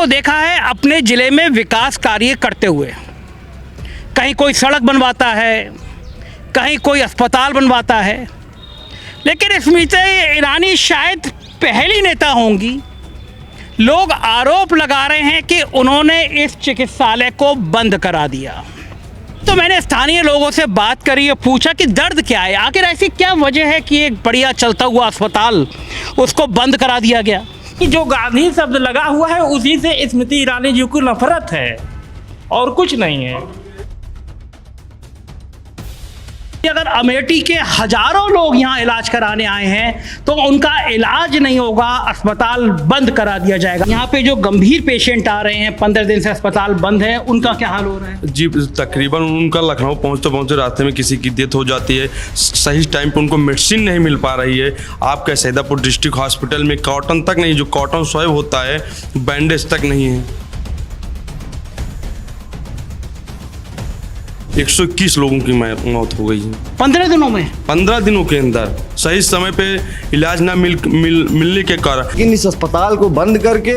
को देखा है अपने ज़िले में विकास कार्य करते हुए। कहीं कोई सड़क बनवाता है, कहीं कोई अस्पताल बनवाता है, लेकिन स्मृति ईरानी शायद पहली नेता होंगी। लोग आरोप लगा रहे हैं कि उन्होंने इस चिकित्सालय को बंद करा दिया। तो मैंने स्थानीय लोगों से बात करी और पूछा कि दर्द क्या है, आखिर ऐसी क्या वजह है कि एक बढ़िया चलता हुआ अस्पताल उसको बंद करा दिया गया। जो गांधी शब्द लगा हुआ है उसी से स्मृति ईरानी जी को नफरत है और कुछ नहीं है। अगर अमेठी के हजारों लोग यहाँ इलाज कराने आए हैं तो उनका इलाज नहीं होगा, अस्पताल बंद करा दिया जाएगा। यहाँ पे जो गंभीर पेशेंट आ रहे हैं, 15 दिन से अस्पताल बंद है, उनका क्या हाल हो रहा है? जी, तकरीबन उनका लखनऊ पहुँचते पहुँचते रास्ते में किसी की डेथ हो जाती है। सही टाइम पे उनको मेडिसिन नहीं मिल पा रही है। आपके सैदापुर डिस्ट्रिक्ट हॉस्पिटल में कॉटन तक नहीं, जो कॉटन स्वैब होता है, बैंडेज तक नहीं है। 121 लोगों की मौत हो गई है 15 दिनों में। 15 दिनों के अंदर सही समय पे इलाज ना मिलने के कारण। लेकिन इस अस्पताल को बंद करके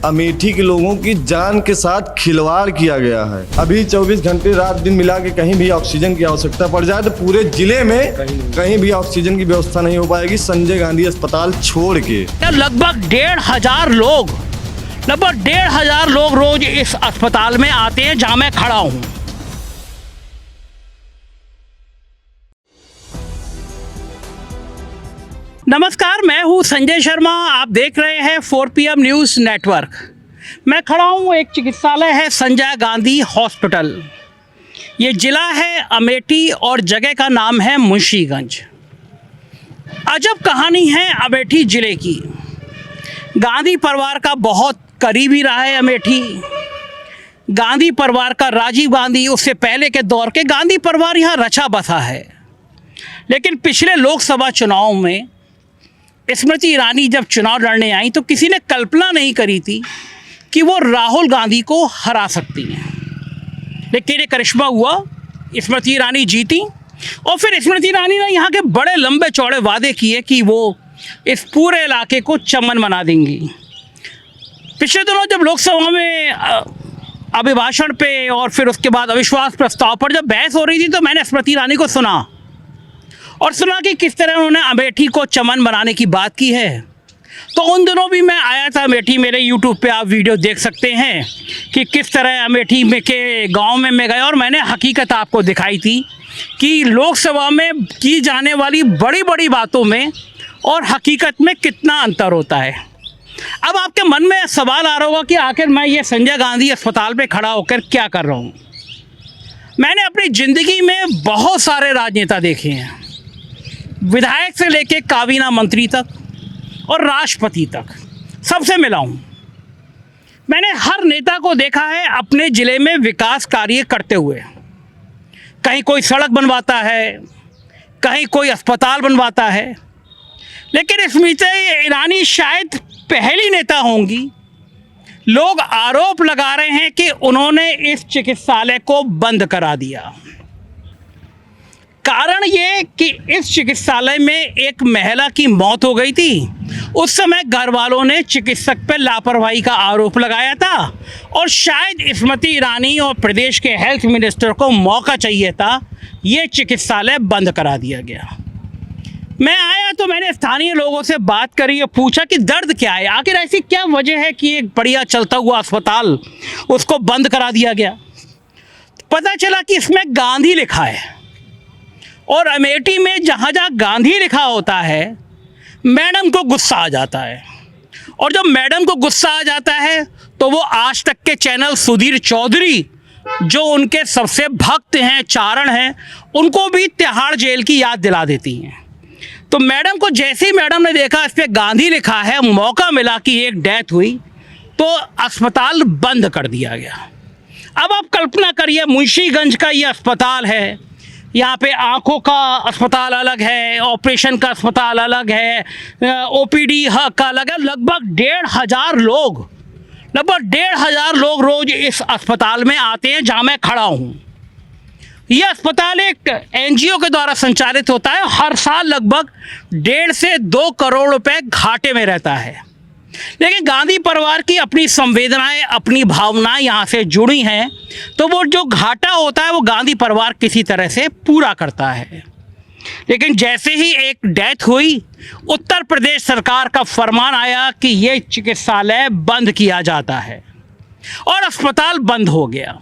अमेठी के लोगों की जान के साथ खिलवाड़ किया गया है। अभी 24 घंटे रात दिन मिला के कहीं भी ऑक्सीजन की आवश्यकता पड़ जाए तो पूरे जिले में कहीं भी ऑक्सीजन की व्यवस्था नहीं हो पाएगी, संजय गांधी अस्पताल छोड़ के। लगभग 1,500 लोग रोज इस अस्पताल में आते हैं जहां मैं खड़ा हूं। नमस्कार, मैं हूं संजय शर्मा, आप देख रहे हैं 4 PM न्यूज़ नेटवर्क। मैं खड़ा हूं, एक चिकित्सालय है संजय गांधी हॉस्पिटल। ये ज़िला है अमेठी और जगह का नाम है मुंशीगंज। अजब कहानी है अमेठी ज़िले की। गांधी परिवार का बहुत करीबी रहा है अमेठी। गांधी परिवार का, राजीव गांधी, उससे पहले के दौर के गांधी परिवार यहाँ रचा बसा है। लेकिन पिछले लोकसभा चुनाव में स्मृति ईरानी जब चुनाव लड़ने आई तो किसी ने कल्पना नहीं करी थी कि वो राहुल गांधी को हरा सकती हैं। लेकिन ये करिश्मा हुआ, स्मृति ईरानी जीती और फिर स्मृति ईरानी ने यहाँ के बड़े लंबे चौड़े वादे किए कि वो इस पूरे इलाके को चमन बना देंगी। पिछले दिनों जब लोकसभा में अभिभाषण पे और फिर उसके बाद अविश्वास प्रस्ताव पर जब बहस हो रही थी तो मैंने स्मृति ईरानी को सुना कि किस तरह उन्होंने अमेठी को चमन बनाने की बात की है। तो उन दिनों भी मैं आया था अमेठी, मेरे YouTube पे आप वीडियो देख सकते हैं कि किस तरह अमेठी में के गांव में मैं गया और मैंने हकीकत आपको दिखाई थी कि लोकसभा में की जाने वाली बड़ी बड़ी बातों में और हकीकत में कितना अंतर होता है। अब आपके मन में सवाल आ रहा होगा कि आखिर मैं ये संजय गांधी अस्पताल पे खड़ा होकर क्या कर रहा हूँ। मैंने अपनी ज़िंदगी में बहुत सारे राजनेता देखे हैं, विधायक से लेके काबीना मंत्री तक और राष्ट्रपति तक, सबसे मिला हूँ। मैंने हर नेता को देखा है अपने ज़िले में विकास कार्य करते हुए। कहीं कोई सड़क बनवाता है, कहीं कोई अस्पताल बनवाता है, लेकिन स्मृति ईरानी शायद पहली नेता होंगी। लोग आरोप लगा रहे हैं कि उन्होंने इस चिकित्सालय को बंद करा दिया। कारण ये कि इस चिकित्सालय में एक महिला की मौत हो गई थी। उस समय घर वालों ने चिकित्सक पर लापरवाही का आरोप लगाया था और शायद स्मृति ईरानी और प्रदेश के हेल्थ मिनिस्टर को मौका चाहिए था, ये चिकित्सालय बंद करा दिया गया। मैं आया तो मैंने स्थानीय लोगों से बात करी और पूछा कि दर्द क्या है, आखिर ऐसी क्या वजह है कि एक बढ़िया चलता हुआ अस्पताल उसको बंद करा दिया गया। पता चला कि इसमें गांधी लिखा है और अमेठी में जहाँ जहाँ गांधी लिखा होता है मैडम को गुस्सा आ जाता है, और जब मैडम को गुस्सा आ जाता है तो वो आज तक के चैनल सुधीर चौधरी, जो उनके सबसे भक्त हैं, चारण हैं, उनको भी तिहाड़ जेल की याद दिला देती हैं। तो मैडम को जैसे ही मैडम ने देखा इस पर गांधी लिखा है, मौका मिला कि एक डेथ हुई, तो अस्पताल बंद कर दिया गया। अब आप कल्पना करिए, मुंशीगंज का ये अस्पताल है, यहाँ पे आँखों का अस्पताल अलग है, ऑपरेशन का अस्पताल अलग है, OPD का अलग है। लगभग 1,500 लोग रोज इस अस्पताल में आते हैं जहाँ मैं खड़ा हूँ। ये अस्पताल एक NGO के द्वारा संचालित होता है। हर साल लगभग 1.5 से 2 करोड़ रुपए घाटे में रहता है। लेकिन गांधी परिवार की अपनी संवेदनाएं, अपनी भावनाएं यहाँ से जुड़ी हैं, तो वो जो घाटा होता है वो गांधी परिवार किसी तरह से पूरा करता है। लेकिन जैसे ही एक डेथ हुई, उत्तर प्रदेश सरकार का फरमान आया कि ये चिकित्सालय बंद किया जाता है और अस्पताल बंद हो गया।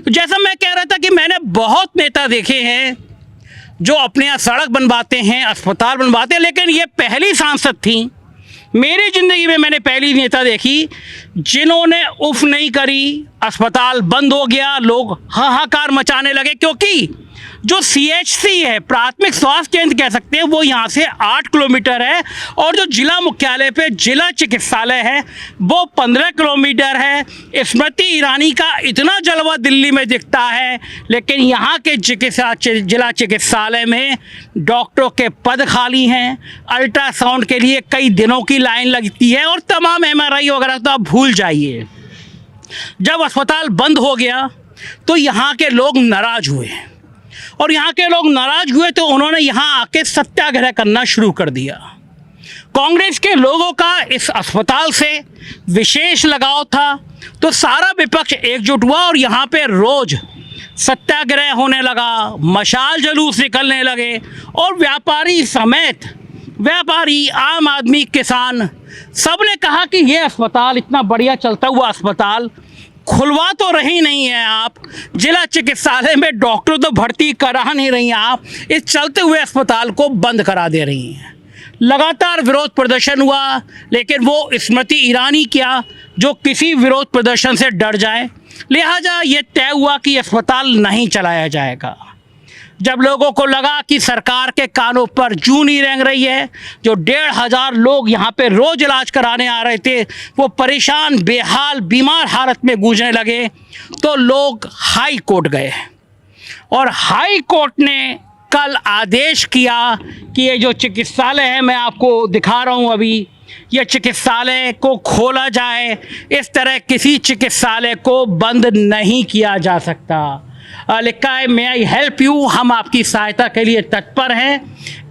तो जैसा मैं कह रहा था कि मैंने बहुत नेता देखे हैं जो अपने यहाँ सड़क बनवाते हैं, अस्पताल बनवाते हैं, लेकिन ये पहली सांसद थी मेरी ज़िंदगी में, मैंने पहली नेता देखी जिन्होंने उफ नहीं करी। अस्पताल बंद हो गया, लोग हाहाकार मचाने लगे, क्योंकि जो CHC है, प्राथमिक स्वास्थ्य केंद्र कह सकते हैं, वो यहाँ से 8 किलोमीटर है और जो जिला मुख्यालय पे जिला चिकित्सालय है वो 15 किलोमीटर है। स्मृति ईरानी का इतना जलवा दिल्ली में दिखता है, लेकिन यहाँ के जिला चिकित्सालय में डॉक्टरों के पद खाली हैं। अल्ट्रासाउंड के लिए कई दिनों की लाइन लगती है और तमाम MRI वगैरह तो आप भूल जाइए। जब अस्पताल बंद हो गया तो यहाँ के लोग नाराज हुए और यहाँ के लोग नाराज हुए तो उन्होंने यहाँ आके सत्याग्रह करना शुरू कर दिया। कांग्रेस के लोगों का इस अस्पताल से विशेष लगाव था, तो सारा विपक्ष एकजुट हुआ और यहाँ पे रोज सत्याग्रह होने लगा, मशाल जुलूस निकलने लगे और व्यापारी समेत, व्यापारी, आम आदमी, किसान, सब ने कहा कि ये अस्पताल, इतना बढ़िया चलता हुआ अस्पताल खुलवा तो रही नहीं है आप, जिला चिकित्सालय में डॉक्टर तो भर्ती करा नहीं रही हैं आप, इस चलते हुए अस्पताल को बंद करा दे रही हैं। लगातार विरोध प्रदर्शन हुआ, लेकिन वो स्मृति ईरानी क्या जो किसी विरोध प्रदर्शन से डर जाए, लिहाजा ये तय हुआ कि अस्पताल नहीं चलाया जाएगा। जब लोगों को लगा कि सरकार के कानों पर जूं नहीं रेंग रही है, जो 1,500 लोग यहाँ पे रोज इलाज कराने आ रहे थे वो परेशान, बेहाल, बीमार हालत में गूंजने लगे, तो लोग हाई कोर्ट गए और हाई कोर्ट ने कल आदेश किया कि ये जो चिकित्सालय है, मैं आपको दिखा रहा हूँ अभी, ये चिकित्सालय को खोला जाए। इस तरह किसी चिकित्सालय को बंद नहीं किया जा सकता। लिखा है मे आई हेल्प यू, हम आपकी सहायता के लिए तत्पर हैं।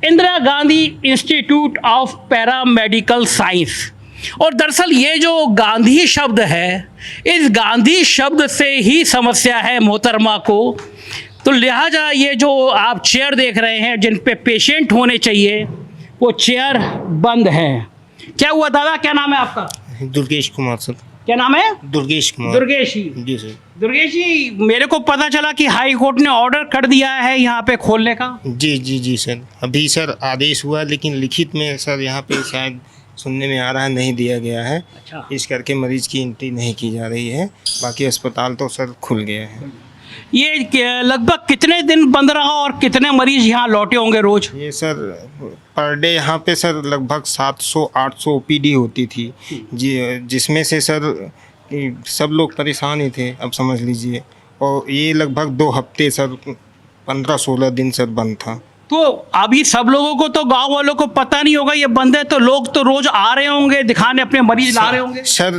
Indira Gandhi institute of paramedical science. और दरअसल ये जो गांधी शब्द है, इस गांधी शब्द से ही समस्या है मोहतरमा को। तो लिहाजा ये जो आप चेयर देख रहे हैं जिन पे पेशेंट होने चाहिए, वो चेयर बंद है। क्या हुआ दादा, क्या नाम है आपका? दुर्गेश कुमार सर। क्या नाम है? दुर्गेश कुमार। दुर्गेश जी सर। दुर्गेश जी, मेरे को पता चला कि हाई कोर्ट ने ऑर्डर कर दिया है यहाँ पे खोलने का। जी सर, अभी सर आदेश हुआ, लेकिन लिखित में सर यहाँ पे शायद सुनने में आ रहा है नहीं दिया गया है। अच्छा। इस करके मरीज की एंट्री नहीं की जा रही है। बाकी अस्पताल तो सर खुल गया है। ये लगभग कितने दिन बंद रहा और कितने मरीज यहाँ लौटे होंगे रोज? ये सर पर डे यहाँ पे सर लगभग 700-800 OPD होती थी जी, जिसमें से सर सब लोग परेशान ही थे, अब समझ लीजिए। और ये लगभग 2 हफ्ते सर 15-16 दिन सर बंद था। तो अभी सब लोगों को, तो गांव वालों को पता नहीं होगा ये बंद है, तो लोग तो रोज आ रहे होंगे दिखाने, अपने मरीज ला रहे होंगे। सर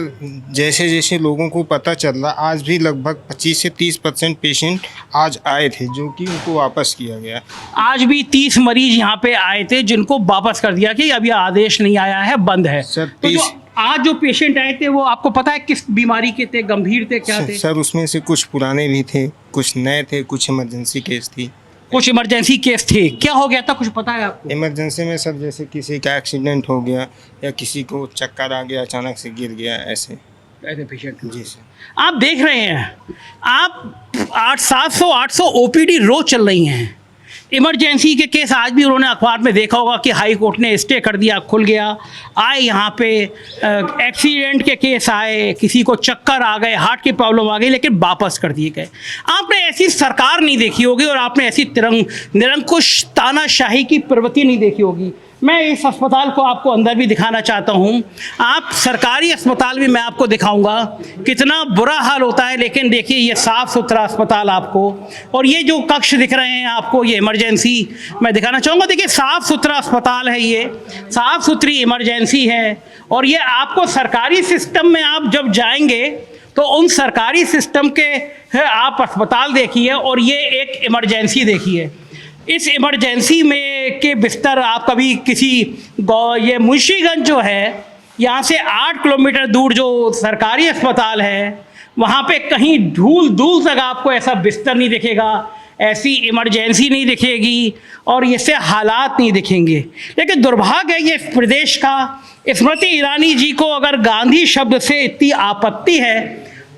जैसे जैसे लोगों को पता चल रहा, आज भी लगभग 25 से 30% पेशेंट आज आए थे, जो कि उनको वापस किया गया। आज भी 30 मरीज यहाँ पे आए थे जिनको वापस कर दिया कि अभी आदेश नहीं आया है, बंद है। सर तो जो आज जो पेशेंट आए थे वो आपको पता है किस बीमारी के थे, गंभीर थे, क्या थे? सर उसमें से कुछ पुराने भी थे, कुछ नए थे, कुछ इमरजेंसी केस थी। कुछ इमरजेंसी केस थे। क्या हो गया था, कुछ पता है आपको? इमरजेंसी में सर जैसे किसी का एक्सीडेंट हो गया या किसी को चक्कर आ गया, अचानक से गिर गया, ऐसे पेशेंट। जी सर। आप देख रहे हैं, आप 700-800 OPD रोज चल रही हैं। इमरजेंसी के केस आज भी उन्होंने अखबार में देखा होगा कि हाई कोर्ट ने स्टे कर दिया, खुल गया। आए यहाँ पे एक्सीडेंट के केस आए, किसी को चक्कर आ गए, हार्ट की प्रॉब्लम आ गई, लेकिन वापस कर दिए गए। आपने ऐसी सरकार नहीं देखी होगी और आपने ऐसी निरंकुश तानाशाही की प्रवृत्ति नहीं देखी होगी। मैं इस अस्पताल को आपको अंदर भी दिखाना चाहता हूँ। आप सरकारी अस्पताल भी मैं आपको दिखाऊंगा कितना बुरा हाल होता है, लेकिन देखिए ये साफ़ सुथरा अस्पताल आपको, और ये जो कक्ष दिख रहे हैं आपको, ये इमरजेंसी मैं दिखाना चाहूँगा। देखिए साफ़ सुथरा अस्पताल है, ये साफ़ सुथरी इमरजेंसी है, और ये आपको सरकारी सिस्टम में आप जब जाएंगे तो उन सरकारी सिस्टम के आप अस्पताल देखिए और ये एक इमरजेंसी देखिए। इस इमरजेंसी में के बिस्तर आप कभी किसी ये मुंशीगंज जो है, यहाँ से 8 किलोमीटर दूर जो सरकारी अस्पताल है वहाँ पे कहीं धूल धूल तक आपको ऐसा बिस्तर नहीं दिखेगा, ऐसी इमरजेंसी नहीं दिखेगी और ऐसे हालात नहीं दिखेंगे। लेकिन दुर्भाग्य है ये प्रदेश का, स्मृति ईरानी जी को अगर गांधी शब्द से इतनी आपत्ति है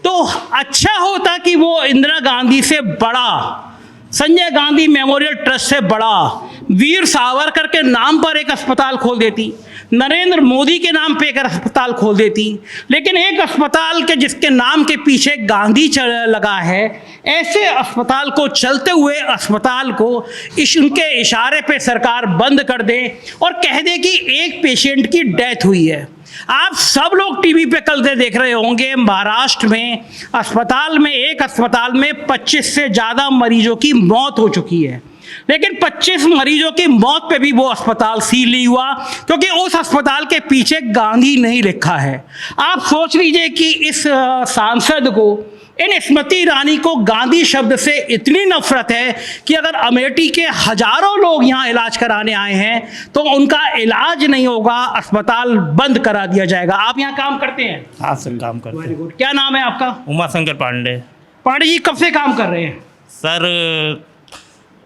तो अच्छा होता कि वो इंदिरा गांधी से बड़ा, संजय गांधी मेमोरियल ट्रस्ट से बड़ा, वीर सावरकर के नाम पर एक अस्पताल खोल देती, नरेंद्र मोदी के नाम पे एक अस्पताल खोल देती। लेकिन एक अस्पताल के जिसके नाम के पीछे गांधी लगा है, ऐसे अस्पताल को, चलते हुए अस्पताल को उनके इशारे पे सरकार बंद कर दे और कह दे कि एक पेशेंट की डेथ हुई है। आप सब लोग टीवी पे कल से देख रहे होंगे, महाराष्ट्र में अस्पताल में, एक अस्पताल में 25 से ज़्यादा मरीजों की मौत हो चुकी है। लेकिन 25 मरीजों की मौत पे भी वो अस्पताल सील नहीं हुआ क्योंकि उस अस्पताल के पीछे गांधी नहीं लिखा है। आप सोच लीजिए कि इस सांसद को, इन स्मृति ईरानी को गांधी शब्द से इतनी नफरत है कि अगर अमेठी के हजारों लोग यहाँ इलाज कराने आए हैं तो उनका इलाज नहीं होगा, अस्पताल बंद करा दिया जाएगा। आप यहाँ काम करते हैं? हाँ सर, काम करते वेरी हैं। गुड। क्या नाम है आपका? उमाशंकर पांडे। पांडे जी कब से काम कर रहे हैं? सर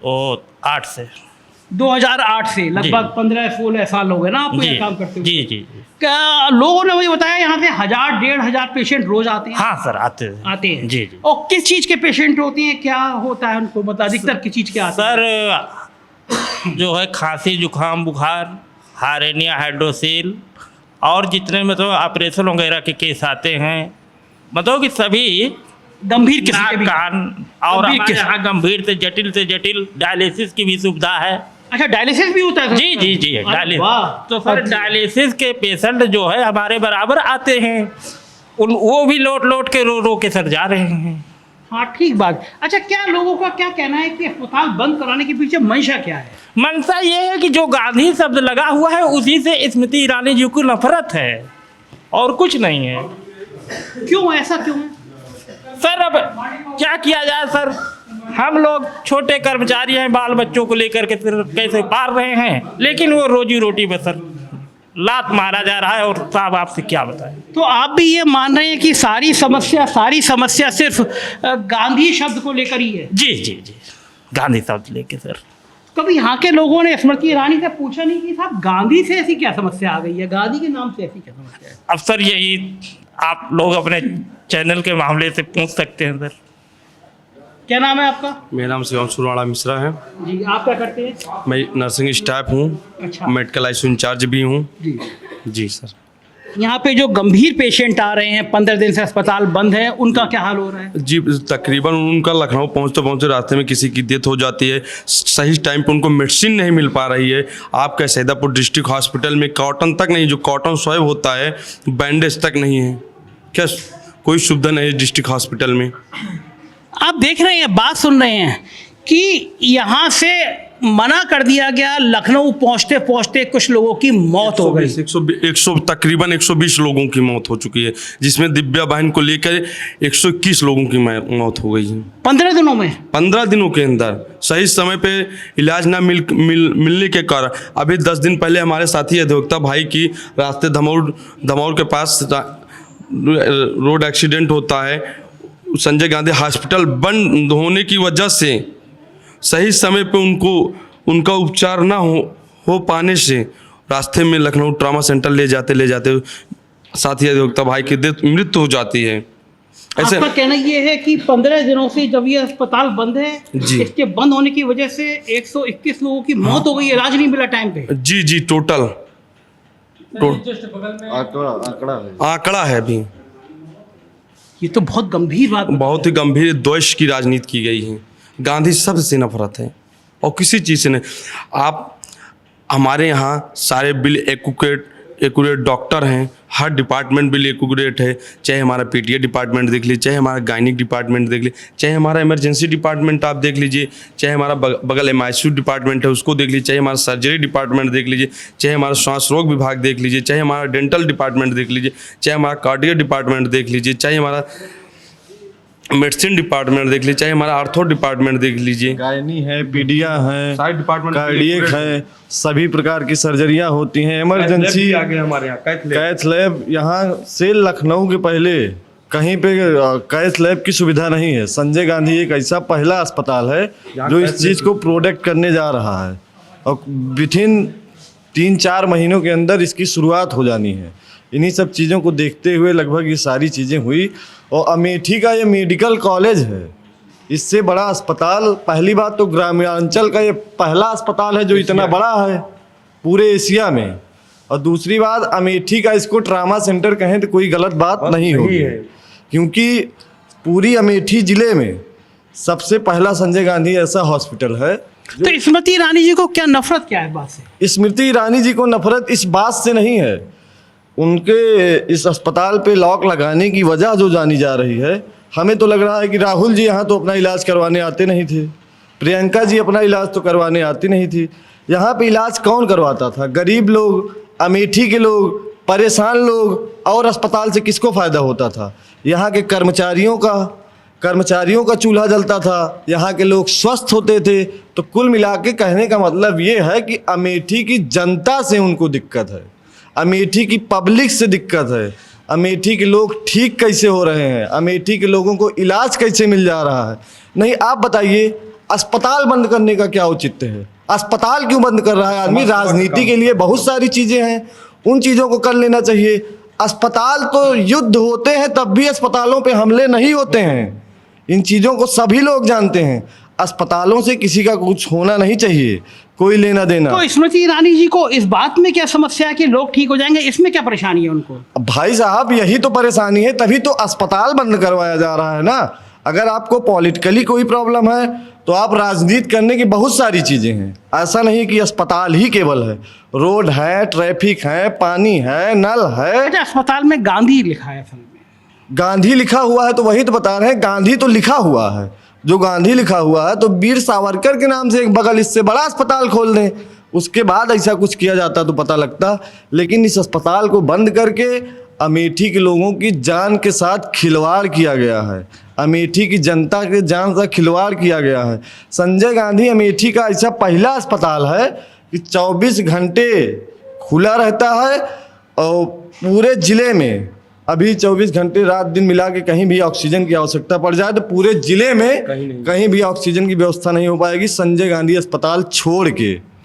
वो 8 से 2008 से, लगभग 15-16 साल हो गए ना आपको जी ये काम करते हुए? जी जी। क्या लोगों ने मुझे बताया यहाँ से 1000-1500 पेशेंट रोज आते हैं? हाँ सर, आते हैं। आते हैं जी जी। और किस चीज के पेशेंट होते हैं, क्या होता है उनको, मतलब अधिकतर किस चीज के आते हैं? सर जो है खांसी जुकाम बुखार, हारेनिया हाइड्रोसील और जितने मतलब ऑपरेशन वगैरह के केस आते हैं, मतलब कि सभी गंभीर किस्म के नाक भी? कान, और गंभीर हमारे किस्म। यहाँ गंभीर से जटिल डायलिसिस की भी सुविधा है। अच्छा, डायलिसिस भी होता है? जी जी जी, अरे डायलिसिस। वाह। तो सर डायलिसिस के पेशेंट जो है हमारे बराबर आते हैं, वो भी लौट लौट के रो रो के सर जा रहे हैं। हाँ ठीक बात। अच्छा, क्या लोगों का क्या कहना है कि अस्पताल बंद कराने के पीछे मंशा क्या है? मंशा ये है कि जो गांधी शब्द लगा हुआ है उसी से स्मृति ईरानी जी को नफरत है और कुछ नहीं है। क्यों, ऐसा क्यों है? सर अब क्या किया जाए सर, हम लोग छोटे कर्मचारी हैं, बाल बच्चों को लेकर के फिर कैसे पार रहे हैं, लेकिन वो रोजी रोटी पर सर लात मारा जा रहा है। और साहब आपसे क्या बताएं। तो आप भी ये मान रहे हैं कि सारी समस्या सिर्फ गांधी शब्द को लेकर ही है? जी जी जी, गांधी शब्द लेके सर। कभी यहाँ के लोगों ने स्मृति ईरानी से पूछा नहीं कि साहब गांधी से ऐसी क्या समस्या आ गई है, गांधी के नाम से ऐसी क्या समस्या है? अब सर यही आप लोग अपने चैनल के मामले से पूछ सकते हैं सर। क्या नाम है आपका? मेरा नाम शिवांशु राणा मिश्रा है। जी, आप क्या करते हैं? मैं नर्सिंग स्टाफ हूँ, अच्छा। मेडिकल आईसीयू इंचार्ज भी हूँ। जी। जी सर। यहाँ पे जो गंभीर पेशेंट आ रहे हैं, 15 दिन से अस्पताल बंद है, उनका क्या हाल हो रहा है? जी, तकरीबन उनका लखनऊ पहुँचते रास्ते में किसी की डेथ हो जाती है, सही टाइम पे उनको मेडिसिन नहीं मिल पा रही है। आपका सैदापुर डिस्ट्रिक्ट हॉस्पिटल में कॉटन तक नहीं, जो कॉटन स्वैब होता है, बैंडेज तक नहीं है। क्या कोई सुविधा नहीं है डिस्ट्रिक्ट हॉस्पिटल में? आप देख रहे हैं, बात सुन रहे हैं कि यहाँ से मना कर दिया गया, लखनऊ पहुँचते पहुँचते कुछ लोगों की मौत हो गई। तकरीबन 120 लोगों की मौत हो चुकी है, जिसमें दिव्या बहन को लेकर 121 लोगों की मौत हो गई है 15 दिनों में। 15 दिनों के अंदर सही समय पे इलाज ना मिलने के कारण अभी 10 दिन पहले हमारे साथी अधिवक्ता भाई की रास्ते धमौर के पास रोड एक्सीडेंट होता है। संजय गांधी हॉस्पिटल बंद होने की वजह से सही समय पे उनका उपचार ना हो पाने से रास्ते में लखनऊ ट्रामा सेंटर ले जाते साथी अधिवक्ता भाई की मृत्यु हो जाती है। ऐसे आपका कहना ये है कि 15 दिनों से जब ये अस्पताल बंद है, जी। इसके बंद होने की वजह से 121 लोगों की मौत हो गई, इलाज नहीं मिला टाइम पे। जी जी, टोटल आंकड़ा है अभी। ये तो बहुत गंभीर बात। बहुत ही गंभीर द्वेष की राजनीति की गई है। गांधी शब्द से नफरत है और किसी चीज़ से नहीं। आप हमारे यहाँ सारे बिल एक्यूरेट डॉक्टर हैं, हर डिपार्टमेंट बिल एक्यूरेट है, चाहे हमारा पीटीए डिपार्टमेंट देख लीजिए, चाहे हमारा गायनिक डिपार्टमेंट देख लीजिए, चाहे हमारा इमरजेंसी डिपार्टमेंट आप देख लीजिए, चाहे हमारा बगल एमआईसीयू डिपार्टमेंट है उसको देख लीजिए, चाहे हमारा सर्जरी डिपार्टमेंट देख लीजिए, चाहे हमारा श्वास रोग विभाग देख लीजिए, चाहे हमारा डेंटल डिपार्टमेंट देख लीजिए, चाहे हमारा कार्डियो डिपार्टमेंट देख लीजिए, चाहे हमारा मेडिसिन डिपार्टमेंट देख लीजिए, चाहे हमारा आर्थो डिपार्टमेंट देख लीजिए, गायनी है, पीडिया है, सारे डिपार्टमेंट कार्डियक है, सभी प्रकार की सर्जरियां होती हैं। इमरजेंसी आ गए हमारे यहाँ कैथ लैब, यहाँ से लखनऊ के पहले कहीं पे कैथ लैब की सुविधा नहीं है। संजय गांधी एक ऐसा पहला अस्पताल है जो इस चीज़ को प्रोडक्ट करने जा रहा है और विथिन 3-4 महीनों के अंदर इसकी शुरुआत हो जानी है। इन्हीं सब चीज़ों को देखते हुए लगभग ये सारी चीज़ें हुई। और अमेठी का ये मेडिकल कॉलेज है, इससे बड़ा अस्पताल, पहली बात तो ग्रामीणांचल का ये पहला अस्पताल है जो इतना बड़ा है पूरे एशिया में। और दूसरी बात, अमेठी का इसको ट्रामा सेंटर कहें तो कोई गलत बात नहीं होगी, क्योंकि पूरी अमेठी ज़िले में सबसे पहला संजय गांधी ऐसा हॉस्पिटल है। तो स्मृति ईरानी जी को क्या नफरत क्या है इस बात से? स्मृति ईरानी जी को नफरत इस बात से नहीं है, उनके इस अस्पताल पे लॉक लगाने की वजह जो जानी जा रही है, हमें तो लग रहा है कि राहुल जी यहाँ तो अपना इलाज करवाने आते नहीं थे, प्रियंका जी अपना इलाज तो करवाने आती नहीं थी। यहाँ पे इलाज कौन करवाता था? गरीब लोग, अमेठी के लोग, परेशान लोग। और अस्पताल से किसको फ़ायदा होता था? यहाँ के कर्मचारियों का चूल्हा जलता था, यहाँ के लोग स्वस्थ होते थे। तो कुल मिला के कहने का मतलब ये है कि अमेठी की जनता से उनको दिक्कत है, अमेठी की पब्लिक से दिक्कत है, अमेठी के लोग ठीक कैसे हो रहे हैं, अमेठी के लोगों को इलाज कैसे मिल जा रहा है। नहीं, आप बताइए, अस्पताल बंद करने का क्या औचित्य है? अस्पताल क्यों बंद कर रहा है आदमी? राजनीति के लिए बहुत सारी चीज़ें हैं, उन चीज़ों को कर लेना चाहिए। अस्पताल तो युद्ध होते हैं तब भी अस्पतालों पे हमले नहीं होते हैं, इन चीज़ों को सभी लोग जानते हैं। अस्पतालों से किसी का कुछ होना नहीं चाहिए, कोई लेना देना। तो स्मृति ईरानी जी को इस बात में क्या समस्या है कि लोग ठीक हो जाएंगे? इसमें क्या परेशानी है उनको? भाई साहब, यही तो परेशानी है, तभी तो अस्पताल बंद करवाया जा रहा है ना। अगर आपको पॉलिटिकली कोई प्रॉब्लम है तो आप राजनीति करने की बहुत सारी चीज़ें हैं, ऐसा नहीं कि अस्पताल ही केवल है। रोड है, ट्रैफिक है, पानी है, नल है। अच्छा, अस्पताल में गांधी लिखा है असल में? गांधी लिखा हुआ है तो वही तो बता रहे हैं, गांधी तो लिखा हुआ है। जो गांधी लिखा हुआ है तो वीर सावरकर के नाम से एक बगल इससे बड़ा अस्पताल खोल दें, उसके बाद ऐसा कुछ किया जाता तो पता लगता। लेकिन इस अस्पताल को बंद करके अमेठी के लोगों की जान के साथ खिलवाड़ किया गया है, अमेठी की जनता के जान से खिलवाड़ किया गया है। संजय गांधी अमेठी का ऐसा पहला अस्पताल है कि 24 घंटे खुला रहता है और पूरे ज़िले में अभी 24 घंटे रात दिन मिला के कहीं भी ऑक्सीजन की आवश्यकता पड़ जाए तो पूरे ज़िले में कहीं भी ऑक्सीजन की व्यवस्था नहीं हो पाएगी संजय गांधी अस्पताल छोड़ के।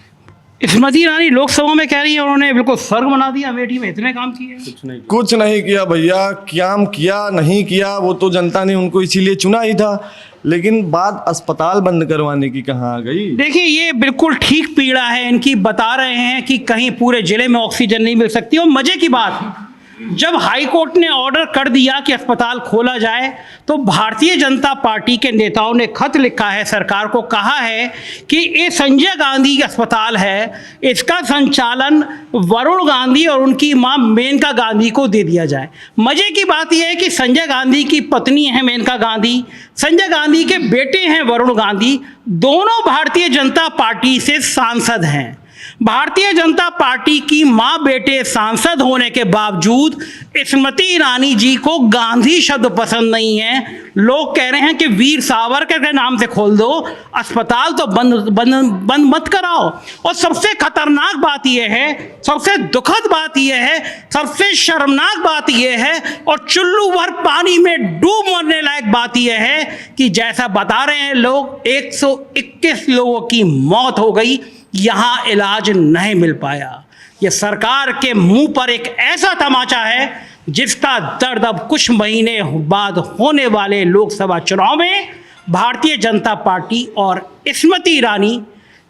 स्मृति ईरानी लोकसभा में कह रही है उन्होंने बिल्कुल स्वर्ग बना दिया अमेठी में, इतने काम किए? कुछ नहीं किया भैया, क्या किया नहीं किया वो तो जनता ने उनको इसीलिए चुना ही था। लेकिन बात अस्पताल बंद करवाने की कहाँ आ गई? देखिए, ये बिल्कुल ठीक पीड़ा है इनकी। बता रहे हैं कि कहीं पूरे जिले में ऑक्सीजन नहीं मिल सकती। और मजे की बात, जब हाई कोर्ट ने ऑर्डर कर दिया कि अस्पताल खोला जाए तो भारतीय जनता पार्टी के नेताओं ने खत लिखा है सरकार को, कहा है कि ये संजय गांधी अस्पताल है, इसका संचालन वरुण गांधी और उनकी मां मेनका गांधी को दे दिया जाए। मजे की बात यह है कि संजय गांधी की पत्नी है मेनका गांधी, संजय गांधी के बेटे हैं वरुण गांधी, दोनों भारतीय जनता पार्टी से सांसद हैं। भारतीय जनता पार्टी की मां बेटे सांसद होने के बावजूद स्मृति ईरानी जी को गांधी शब्द पसंद नहीं है। लोग कह रहे हैं कि वीर सावरकर के नाम से खोल दो, अस्पताल तो बंद मत कराओ। और सबसे खतरनाक बात यह है, सबसे दुखद बात यह है, सबसे शर्मनाक बात यह है और चुल्लू भर पानी में डूब मरने लायक बात यह है कि जैसा बता रहे हैं लोग, 121 लोगों की मौत हो गई, यहाँ इलाज नहीं मिल पाया। यह सरकार के मुंह पर एक ऐसा तमाचा है जिसका दर्द अब कुछ महीने बाद होने वाले लोकसभा चुनाव में भारतीय जनता पार्टी और स्मृति ईरानी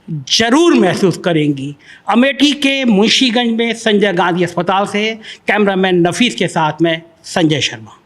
जरूर महसूस करेंगी। अमेठी के मुंशीगंज में संजय गांधी अस्पताल से कैमरामैन नफीस के साथ में संजय शर्मा।